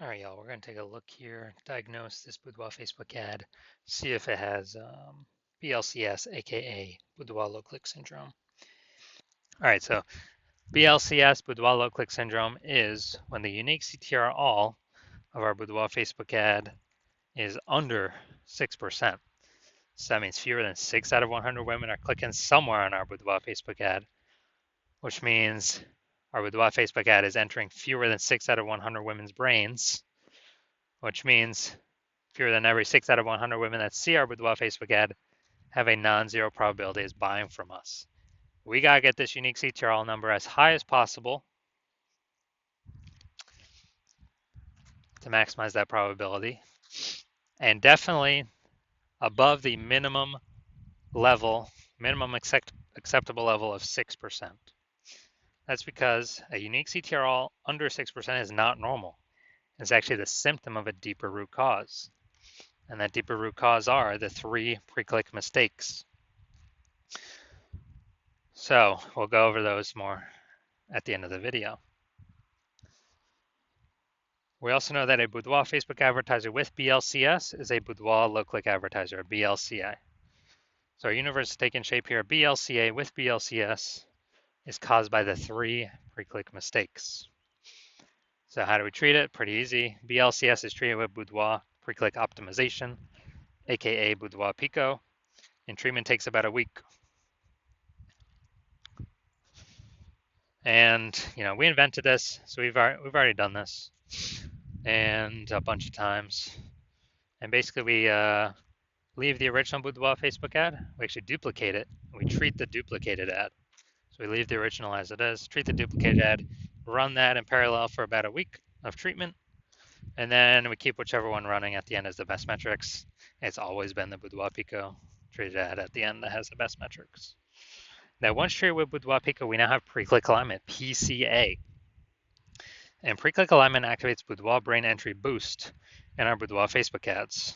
All right, y'all, we're going to take a look here, diagnose this Boudoir Facebook ad, see if it has BLCS, aka Boudoir low click syndrome. All right, so BLCS, Boudoir low click syndrome, is when the unique CTR all of our Boudoir Facebook ad is under 6%. So that means fewer than 6 out of 100 women are clicking somewhere on our Boudoir Facebook ad, which means our Boudoir Facebook ad is entering fewer than 6 out of 100 women's brains, which means fewer than every 6 out of 100 women that see our Boudoir Facebook ad have a non-zero probability of buying from us. We got to get this unique CTRL number as high as possible to maximize that probability, and definitely above the minimum acceptable level of 6%. That's because a unique CTRL under 6% is not normal. It's actually the symptom of a deeper root cause. And that deeper root cause are the 3 pre-click mistakes. So we'll go over those more at the end of the video. We also know that a Boudoir Facebook advertiser with BLCS is a Boudoir low-click advertiser, a BLCA. So our universe is taking shape here. BLCA with BLCS is caused by the 3 pre-click mistakes. So how do we treat it? Pretty easy. BLCS is treated with Boudoir pre-click optimization, aka Boudoir Pico, and treatment takes about a week. And we invented this, so we've already done this, and a bunch of times. And basically, we leave the original Boudoir Facebook ad. We actually duplicate it. We treat the duplicated ad. So we leave the original as it is, treat the duplicated ad, run that in parallel for about a week of treatment, and then we keep whichever one running at the end as the best metrics. It's always been the Boudoir Pico treated ad at the end that has the best metrics. Now, once treated with Boudoir Pico, we now have pre-click alignment, PCA. And pre-click alignment activates Boudoir brain entry boost in our Boudoir Facebook ads,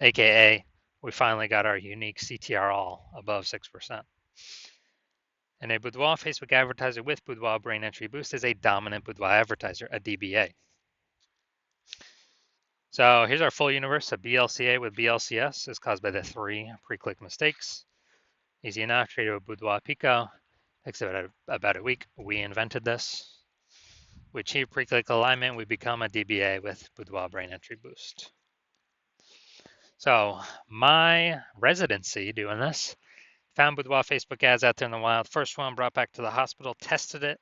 aka we finally got our unique CTR all above 6%. And a Boudoir Facebook advertiser with Boudoir brain entry boost is a dominant Boudoir advertiser, a DBA. So here's our full universe. A BLCA with BLCS is caused by the 3 pre-click mistakes. Easy enough, treated with Boudoir Pico. Takes about a week. We invented this. We achieve pre-click alignment. We become a DBA with Boudoir brain entry boost. So my residency doing this, found Boudoir Facebook ads out there in the wild. First one brought back to the hospital, tested it,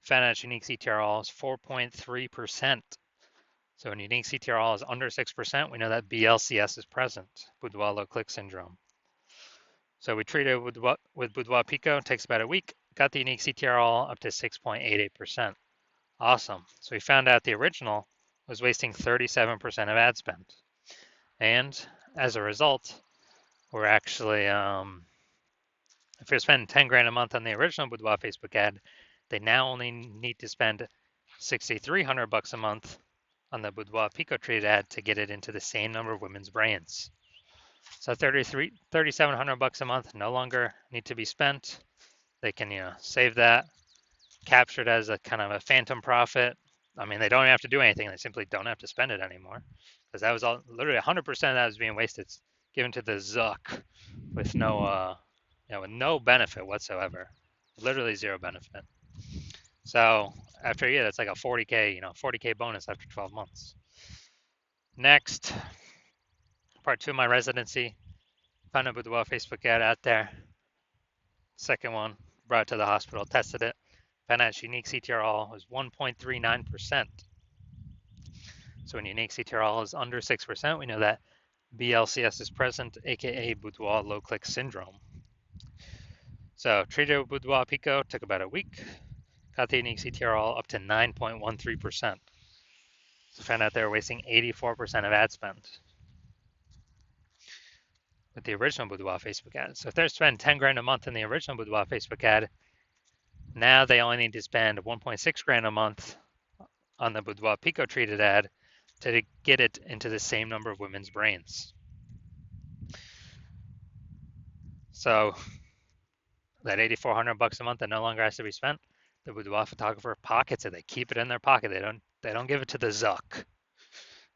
found out its unique CTRL is 4.3%. So when unique CTRL is under 6%, we know that BLCS is present, Boudoir low click syndrome. So we treated with Boudoir Pico, it takes about a week, got the unique CTRL up to 6.88%. Awesome. So we found out the original was wasting 37% of ad spend. And as a result, we're actually, if you're spending 10 grand a month on the original Boudoir Facebook ad, they now only need to spend $6,300 a month on the Boudoir Pico treated ad to get it into the same number of women's brains. So $3,700 a month no longer need to be spent. They can, save that, capture it as a kind of a phantom profit. I mean, they don't have to do anything. They simply don't have to spend it anymore, because that was all literally 100% of that was being wasted, given to the Zuck with no, with no benefit whatsoever, literally zero benefit. So after a year, that's like a 40K bonus after 12 months. Next, part 2 of my residency, found a Boudoir Facebook ad out there. Second one, brought it to the hospital, tested it, found out its unique CTRL was 1.39%. So when unique CTRL is under 6%, we know that BLCS is present, aka Boudoir low click syndrome. So treated with Boudoir Pico, took about a week, got the unique CTRL up to 9.13%. So found out they were wasting 84% of ad spend with the original Boudoir Facebook ad. So if they're spending 10 grand a month in the original Boudoir Facebook ad, now they only need to spend 1.6 grand a month on the Boudoir Pico treated ad to get it into the same number of women's brains. So that $8,400 a month that no longer has to be spent, the Boudoir photographer pockets it. They keep it in their pocket. They don't give it to the Zuck.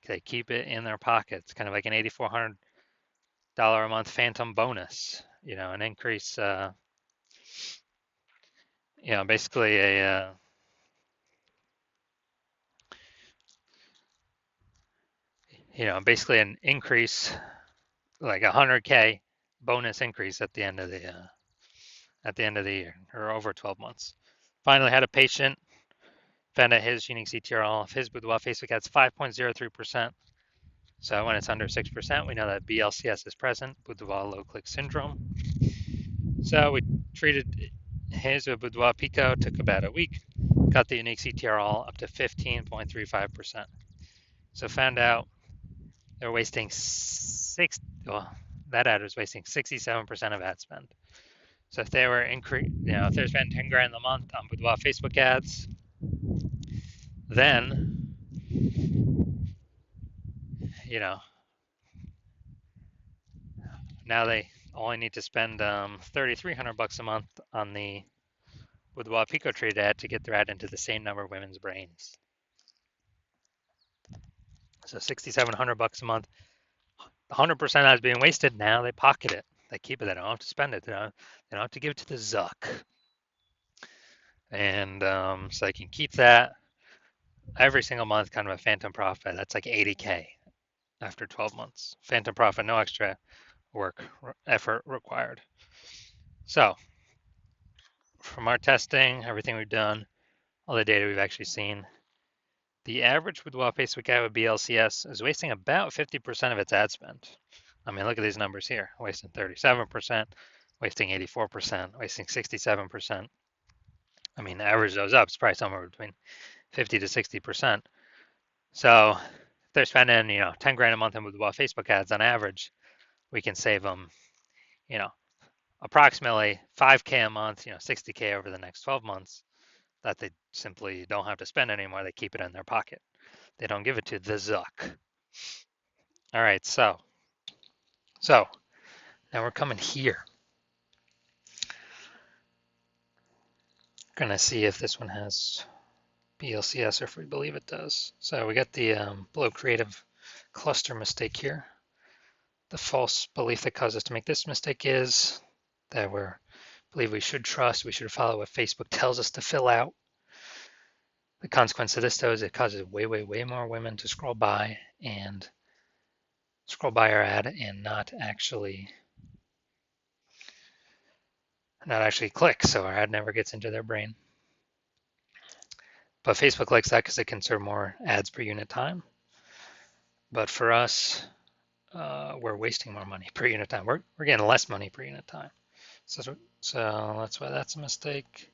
They keep it in their pockets, kind of like an $8,400 a month phantom bonus. An increase. Basically basically an increase, like 100K bonus increase at the end of the year, or over 12 months. Finally had a patient found out his unique CTRL of his Boudoir Facebook ads 5.03%. So when it's under 6%, we know that BLCS is present, Boudoir low click syndrome. So we treated his with Boudoir Pico, took about a week, got the unique CTRL up to 15.35%. So found out they're wasting that ad was wasting 67% of ad spend. So if they were if they're spending 10 grand a month on Boudoir Facebook ads, then now they only need to spend $3,300 a month on the Boudoir Pico trade ad to get their ad into the same number of women's brains. So $6,700 a month, 100% that's being wasted. Now they pocket it. They keep it. They don't have to spend it. They don't have to give it to the Zuck. And so they can keep that every single month, kind of a phantom profit. That's like 80K after 12 months. Phantom profit, no extra effort required. So from our testing, everything we've done, all the data we've actually seen, the average Boudoir Facebook ad with BLCS is wasting about 50% of its ad spend. I mean, look at these numbers here, wasting 37%, wasting 84%, wasting 67%. I mean, average those up, it's probably somewhere between 50 to 60%. So if they're spending, 10 grand a month in Boudoir Facebook ads on average, we can save them, approximately 5K a month, 60K over the next 12 months that they simply don't have to spend anymore. They keep it in their pocket. They don't give it to the Zuck. All right, so now we're coming here. Gonna see if this one has BLCS or if we believe it does. So we got the below creative cluster mistake here. The false belief that caused us to make this mistake is that we believe we should trust, we should follow what Facebook tells us to fill out. The consequence of this, though, is it causes way, way, way more women to scroll by our ad and not actually click, so our ad never gets into their brain. But Facebook likes that because it can serve more ads per unit time. But for us, we're wasting more money per unit time. We're getting less money per unit time. So that's why that's a mistake.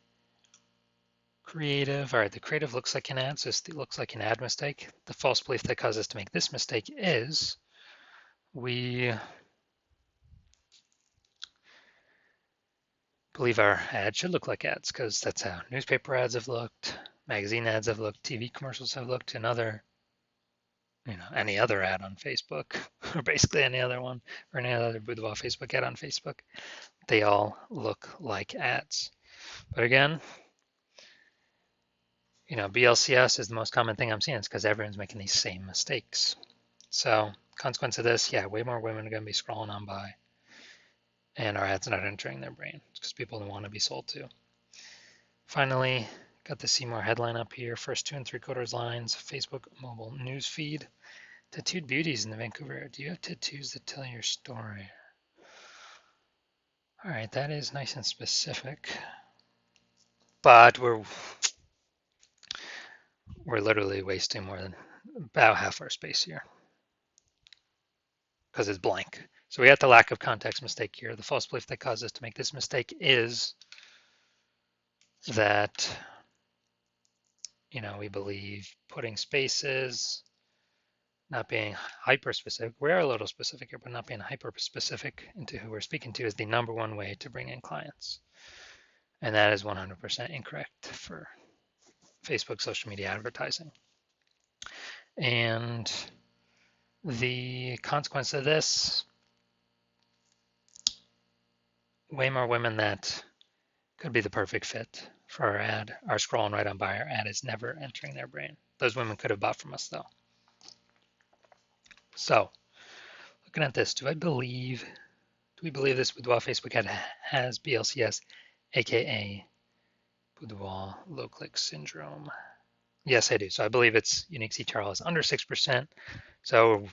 Creative. All right, the creative looks like an ad, so it looks like an ad mistake. The false belief that caused us to make this mistake is we believe our ads should look like ads because that's how newspaper ads have looked, magazine ads have looked, TV commercials have looked, and any other ad on Facebook, or basically any other one, or any other Boudoir Facebook ad on Facebook. They all look like ads. But again, BLCS is the most common thing I'm seeing. It's because everyone's making these same mistakes. So consequence of this, way more women are going to be scrolling on by, and our ads not entering their brain because people don't want to be sold to. Finally, got the see more headline up here. First 2 3/4 lines, Facebook mobile news feed. Tattooed beauties in the Vancouver area. Do you have tattoos that tell your story? All right, that is nice and specific, but we're literally wasting more than about half our space here because it's blank. So we got the lack of context mistake here. The false belief that caused us to make this mistake is that, we believe putting spaces, not being hyper specific. We are a little specific here, but not being hyper specific into who we're speaking to is the number one way to bring in clients. And that is 100% incorrect for Facebook social media advertising. And the consequence of this, way more women that could be the perfect fit for our ad are scrolling right on by. Our ad is never entering their brain. Those women could have bought from us though. So, looking at this, do we believe this Boudoir Facebook ad has BLCS, aka Boudoir low click syndrome? Yes, I do. So I believe its unique CTRL is under 6%. So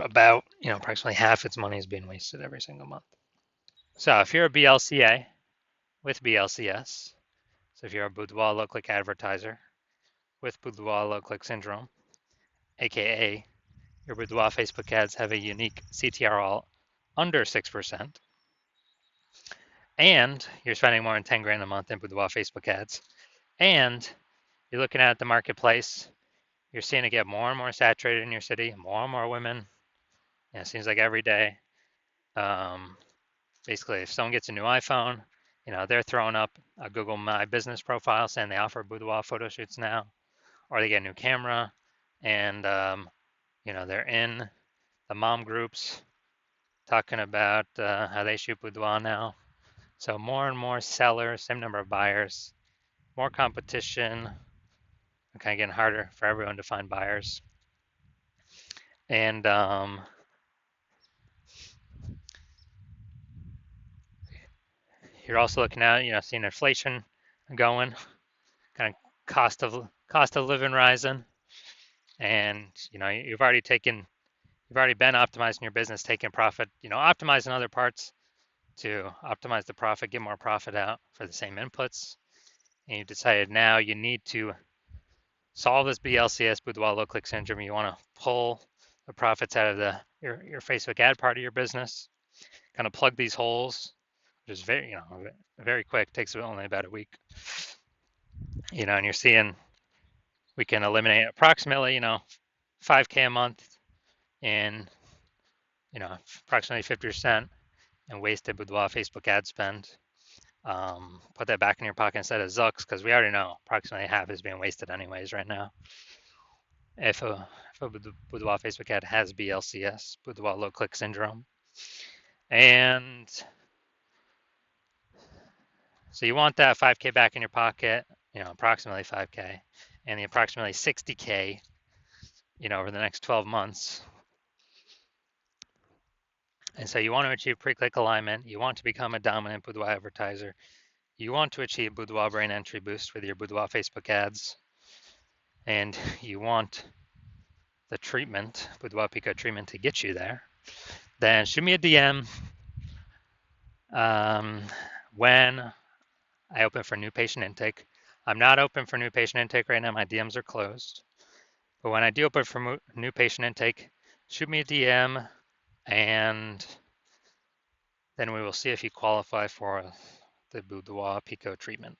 about, approximately half its money is being wasted every single month. So if you're a BLCA with BLCS, so if you're a Boudoir low click advertiser with Boudoir low click syndrome, aka your Boudoir Facebook ads have a unique CTRL under 6%, and you're spending more than 10 grand a month in Boudoir Facebook ads, and you're looking at the marketplace, you're seeing it get more and more saturated in your city, more and more women. It seems like every day. Um, Basically, if someone gets a new iPhone, they're throwing up a Google My Business profile saying they offer boudoir photo shoots now, or they get a new camera, and they're in the mom groups talking about how they shoot boudoir now. So more and more sellers, same number of buyers, more competition, kind of getting harder for everyone to find buyers. And you're also looking at, seeing inflation going, kind of cost of living rising, and you've already been optimizing your business, taking profit, optimizing other parts to optimize the profit, get more profit out for the same inputs, and you decided now you need to solve this BLCS, boudoir low click syndrome. You want to pull the profits out of your Facebook ad part of your business, kind of plug these holes, which is very quick, takes only about a week. And you're seeing we can eliminate approximately 5K a month in approximately 50% in wasted boudoir Facebook ad spend. Put that back in your pocket instead of Zucks, because we already know approximately half is being wasted anyways right now. If a boudoir Facebook ad has BLCS, boudoir low click syndrome, and so you want that 5K back in your pocket, approximately 5K, and the approximately 60K, over the next 12 months. And so you want to achieve pre-click alignment. You want to become a dominant boudoir advertiser. You want to achieve boudoir brain entry boost with your boudoir Facebook ads. And you want the treatment, Boudoir Pico treatment, to get you there. Then shoot me a DM when I open for new patient intake. I'm not open for new patient intake right now. My DMs are closed. But when I do open for new patient intake, shoot me a DM, and then we will see if you qualify for the Boudoir Pico treatment.